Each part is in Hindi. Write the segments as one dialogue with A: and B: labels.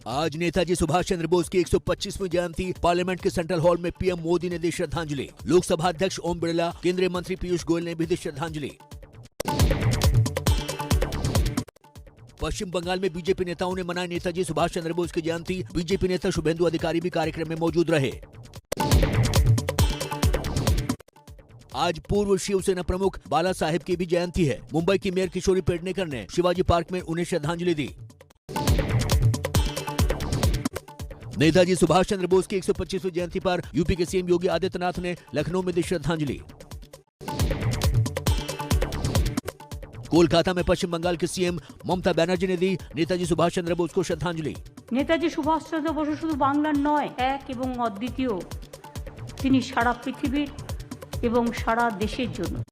A: आज नेताजी सुभाष चंद्र बोस की 125वीं जयंती। पार्लियामेंट के सेंट्रल हॉल में पीएम मोदी ने दी श्रद्धांजलि। लोकसभा अध्यक्ष ओम बिरला, केंद्रीय मंत्री पीयूष गोयल ने भी दी श्रद्धांजलि। पश्चिम बंगाल में बीजेपी नेताओं ने मनाई नेताजी सुभाष चंद्र बोस की जयंती। बीजेपी नेता शुभेंदु अधिकारी भी कार्यक्रम में मौजूद रहे। आज पूर्व शिवसेना प्रमुख बाला साहेब की भी जयंती है। मुंबई की मेयर किशोरी पेडनेकर ने शिवाजी पार्क में उन्हें श्रद्धांजलि दी। नेताजी सुभाष चंद्र बोस की 125वीं जयंती पर यूपी के सीएम योगी आदित्यनाथ ने लखनऊ में दी श्रद्धांजलि। कोलकाता में पश्चिम बंगाल के सीएम ममता बनर्जी ने दी नेताजी सुभाष चंद्र बोस को श्रद्धांजलि।
B: नेताजी सुभाष चंद्र बोस शुधु बांगलार नय, एक एवं अद्वितीय, तिनि सारा पृथिवीर एवं सारा देशेर जन्य।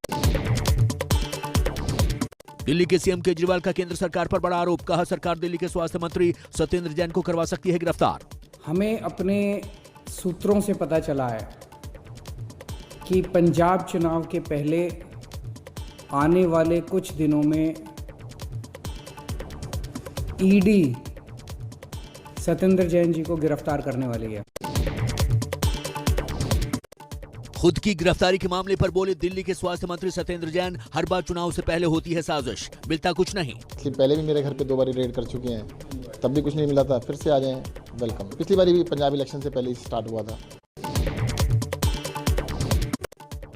A: दिल्ली के सीएम केजरीवाल का केंद्र सरकार पर बड़ा आरोप। कहा, सरकार दिल्ली के स्वास्थ्य मंत्री सत्येंद्र जैन को करवा सकती है गिरफ्तार।
C: हमें अपने सूत्रों से पता चला है कि पंजाब चुनाव के पहले आने वाले कुछ दिनों में ईडी सत्येंद्र जैन जी को गिरफ्तार करने वाली है।
A: खुद की गिरफ्तारी के मामले पर बोले दिल्ली के स्वास्थ्य मंत्री सत्येंद्र जैन, हर बार चुनाव से पहले होती है साजिश, मिलता कुछ नहीं।
D: पहले भी मेरे घर पे 2 बार रेड कर चुके हैं, तब भी कुछ नहीं मिला था, फिर से आ जाएं, वेलकम। पिछली बार भी पंजाब इलेक्शन से पहले ही स्टार्ट हुआ था।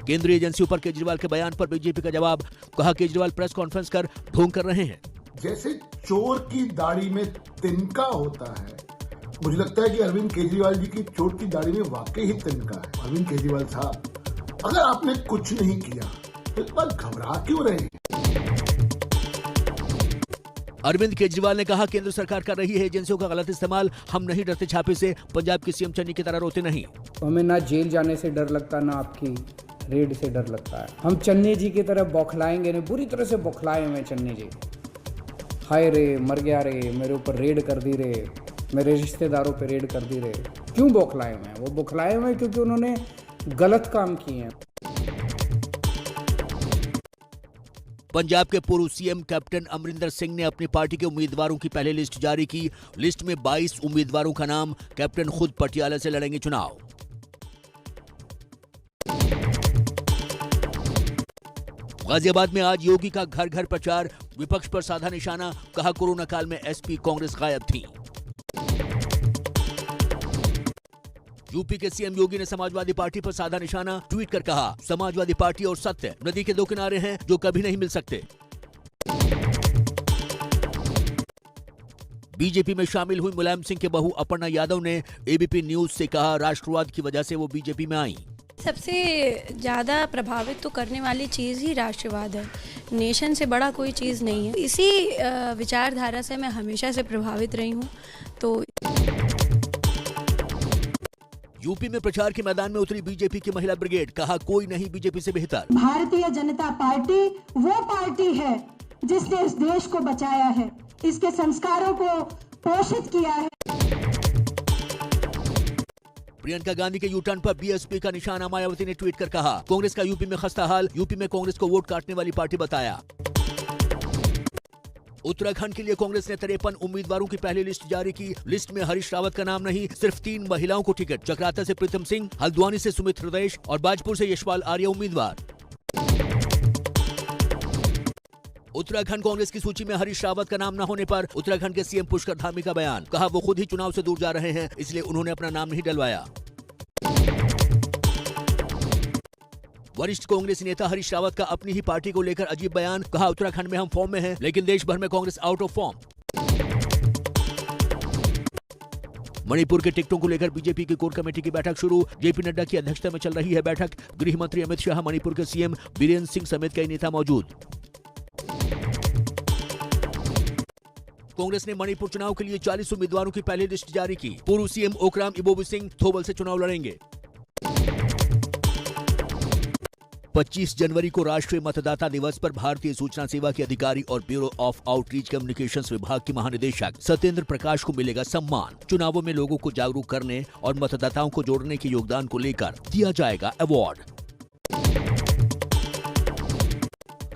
A: केंद्रीय एजेंसियों पर केजरीवाल के बयान पर बीजेपी का जवाब। कहा, केजरीवाल प्रेस कॉन्फ्रेंस कर ढोंग कर रहे हैं।
E: जैसे चोर की दाढ़ी में तिनका होता है, मुझे लगता है कि अरविंद केजरीवाल जी की चोर की दाढ़ी में वाकई ही तिनका है। अरविंद केजरीवाल साहब, अगर आपने कुछ नहीं किया तो इस बार घबरा क्यों रहे हैं?
A: अरविंद केजरीवाल ने कहा, केंद्र सरकार कर रही है एजेंसियों का गलत इस्तेमाल। हम नहीं डरते छापे से, पंजाब के सीएम चन्नी की तरह रोते नहीं।
C: हमें ना जेल जाने से डर लगता, ना आपकी रेड से डर लगता है। हम चन्नी जी की तरह बौखलाएंगे नहीं, बुरी तरह से बौखलाए हुए चन्नी जी। हाय रे, मर गया रे, मेरे ऊपर रेड कर दी रे, मेरे रिश्तेदारों पे रेड कर दी रे। क्यों बौखलाए हुए हैं? वो बौखलाए हुए हैं क्योंकि उन्होंने गलत काम किए हैं।
A: पंजाब के पूर्व सीएम कैप्टन अमरिंदर सिंह ने अपनी पार्टी के उम्मीदवारों की पहली लिस्ट जारी की। लिस्ट में 22 उम्मीदवारों का नाम। कैप्टन खुद पटियाला से लड़ेंगे चुनाव। गाजियाबाद में आज योगी का घर घर प्रचार। विपक्ष पर साधा निशाना। कहा, कोरोना काल में एसपी कांग्रेस गायब थी। यूपी के सीएम योगी ने समाजवादी पार्टी पर साधा निशाना। ट्वीट कर कहा, समाजवादी पार्टी और सत्य नदी के 2 किनारे हैं जो कभी नहीं मिल सकते। बीजेपी में शामिल हुई मुलायम सिंह के बहू अपर्णा यादव ने एबीपी न्यूज से कहा, राष्ट्रवाद की वजह से वो बीजेपी में आई।
F: सबसे ज़्यादा प्रभावित तो करने वाली चीज़ ही राष्ट्रवाद है। नेशन से बड़ा कोई चीज़ नहीं है। इसी विचारधारा से मैं हमेशा से प्रभावित रही हूँ। तो
A: यूपी में प्रचार के मैदान में उतरी बीजेपी की महिला ब्रिगेड। कहा, कोई नहीं बीजेपी से बेहतर।
G: भारतीय जनता पार्टी वो पार्टी है जिसने इस देश को बचाया है, इसके संस्कारों को पोषित किया है।
A: प्रियंका गांधी के यूटर्न पर बीएसपी का निशाना। मायावती ने ट्वीट कर कहा, कांग्रेस का यूपी में खस्ता हाल। यूपी में कांग्रेस को वोट काटने वाली पार्टी बताया। उत्तराखंड के लिए कांग्रेस ने 53 उम्मीदवारों की पहली लिस्ट जारी की। लिस्ट में हरीश रावत का नाम नहीं, सिर्फ 3 महिलाओं को टिकट। चक्राता से प्रीतम सिंह, हल्द्वानी से सुमित हृदय और बाजपुर से यशपाल आर्य उम्मीदवार। उत्तराखंड कांग्रेस की सूची में हरीश रावत का नाम न होने पर उत्तराखंड के सीएम पुष्कर धामी का बयान। कहा, वो खुद ही चुनाव से दूर जा रहे हैं, इसलिए उन्होंने अपना नाम नहीं डलवाया। वरिष्ठ कांग्रेस नेता हरीश रावत का अपनी ही पार्टी को लेकर अजीब बयान। कहा, उत्तराखंड में हम फॉर्म में हैं, लेकिन देश भर में Congress out of form. Manipur के टिकटों को लेकर बीजेपी की कोर कमेटी की बैठक शुरू। जेपी नड्डा की अध्यक्षता में चल रही है बैठक। गृह मंत्री अमित शाह, मणिपुर के सीएम बीरेन्द्र सिंह समेत कई नेता मौजूद। कांग्रेस ने मणिपुर चुनाव के लिए 40 उम्मीदवारों की पहली लिस्ट जारी की। पूर्व सीएम ओकराम इबोबी सिंह थोबल से चुनाव लड़ेंगे। 25 जनवरी को राष्ट्रीय मतदाता दिवस पर भारतीय सूचना सेवा के अधिकारी और ब्यूरो ऑफ आउटरीच कम्युनिकेशंस विभाग के महानिदेशक सत्येंद्र प्रकाश को मिलेगा सम्मान। चुनावों में लोगों को जागरूक करने और मतदाताओं को जोड़ने के योगदान को लेकर दिया जाएगा अवार्ड।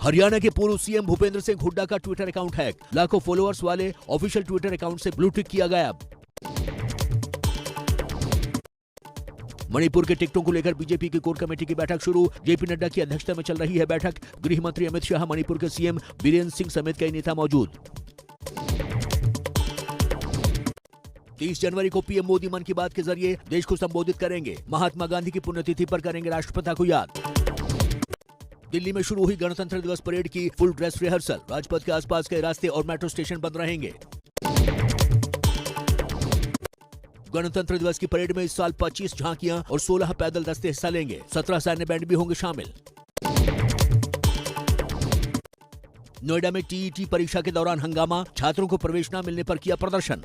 A: हरियाणा के पूर्व सीएम भूपेंद्र सिंह हुड्डा का ट्विटर अकाउंट हैक। लाखों फॉलोअर्स वाले ऑफिशियल ट्विटर अकाउंट से ब्लू टिक किया गायब। मणिपुर के टिकटों को लेकर बीजेपी की कोर कमेटी की बैठक शुरू। जेपी नड्डा की अध्यक्षता में चल रही है बैठक। गृह मंत्री अमित शाह, मणिपुर के सीएम बीरेंद्र सिंह समेत कई नेता मौजूद। 30 जनवरी को पीएम मोदी मन की बात के जरिए देश को संबोधित करेंगे। महात्मा गांधी की पुण्यतिथि पर करेंगे राष्ट्रपिता को याद। दिल्ली में शुरू हुई गणतंत्र दिवस परेड की फुल ड्रेस रिहर्सल। राजपथ के आसपास के रास्ते और मेट्रो स्टेशन बंद रहेंगे। गणतंत्र दिवस की परेड में इस साल 25 झांकियां और 16 पैदल दस्ते हिस्सा लेंगे। 17 सैन्य बैंड भी होंगे शामिल। नोएडा में टीईटी परीक्षा के दौरान हंगामा। छात्रों को प्रवेश न मिलने पर किया प्रदर्शन।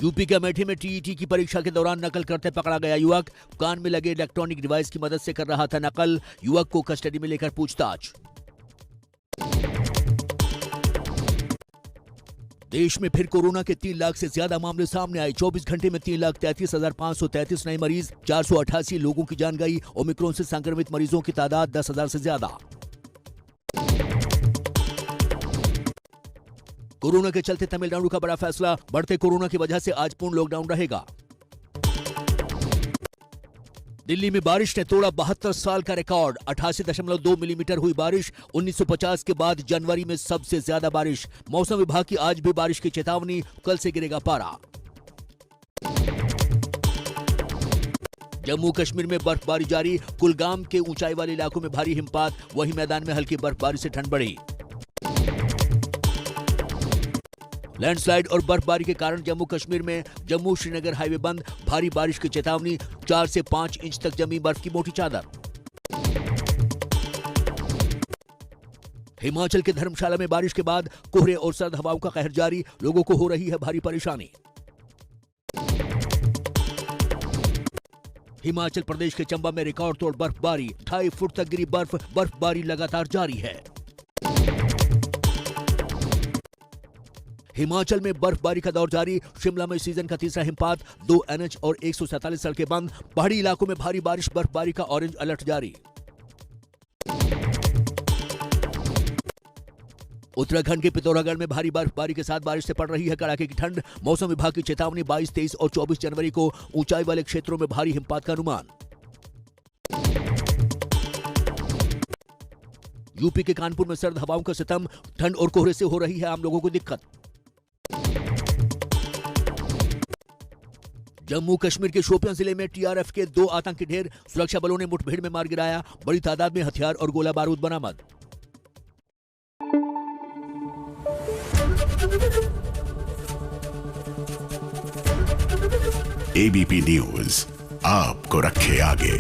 A: यूपी के अमेठी में टीईटी की परीक्षा के दौरान नकल करते पकड़ा गया युवक। कान में लगे इलेक्ट्रॉनिक डिवाइस की मदद से कर रहा था नकल। युवक को कस्टडी में लेकर पूछताछ। देश में फिर कोरोना के 3 लाख से ज्यादा मामले सामने आए। 24 घंटे में 3,33,533 नए मरीज। 488 लोगों की जान गई। ओमिक्रॉन से संक्रमित मरीजों की तादाद 10,000 से ज्यादा। कोरोना के चलते तमिलनाडु का बड़ा फैसला। बढ़ते कोरोना की वजह से आज पूर्ण लॉकडाउन रहेगा। दिल्ली में बारिश ने तोड़ा 72 साल का रिकॉर्ड। 88.2 मिलीमीटर हुई बारिश। 1950 के बाद जनवरी में सबसे ज्यादा बारिश। मौसम विभाग की आज भी बारिश की चेतावनी। कल से गिरेगा पारा। जम्मू कश्मीर में बर्फबारी जारी। कुलगाम के ऊंचाई वाले इलाकों में भारी हिमपात। वहीं मैदान में हल्की बर्फबारी से ठंड बढ़ी। लैंडस्लाइड और बर्फबारी के कारण जम्मू कश्मीर में जम्मू श्रीनगर हाईवे बंद। भारी बारिश की चेतावनी। 4 से 5 इंच तक जमी बर्फ की मोटी चादर। हिमाचल के धर्मशाला में बारिश के बाद कोहरे और सर्द हवाओं का कहर जारी। लोगों को हो रही है भारी परेशानी। हिमाचल प्रदेश के चंबा में रिकॉर्ड तोड़ बर्फबारी। 2.5 फुट तक गिरी बर्फ। बर्फबारी लगातार जारी है। हिमाचल में बर्फबारी का दौर जारी। शिमला में सीजन का तीसरा हिमपात। 2 NH और 147 सड़कें बंद। पहाड़ी इलाकों में भारी बारिश। बर्फबारी का ऑरेंज अलर्ट जारी। उत्तराखंड के पिथौरागढ़ में भारी बर्फबारी के साथ बारिश से पड़ रही है कड़ाके की ठंड। मौसम विभाग की चेतावनी। 22, 23 और 24 जनवरी को ऊंचाई वाले क्षेत्रों में भारी हिमपात का अनुमान। यूपी के कानपुर में सर्द हवाओं का सितम। ठंड और कोहरे से हो रही है आम लोगों को दिक्कत। जम्मू कश्मीर के शोपियां जिले में टीआरएफ के 2 आतंकी ढेर। सुरक्षा बलों ने मुठभेड़ में मार गिराया। बड़ी तादाद में हथियार और गोला बारूद बरामद।
H: एबीपी न्यूज आपको रखे आगे।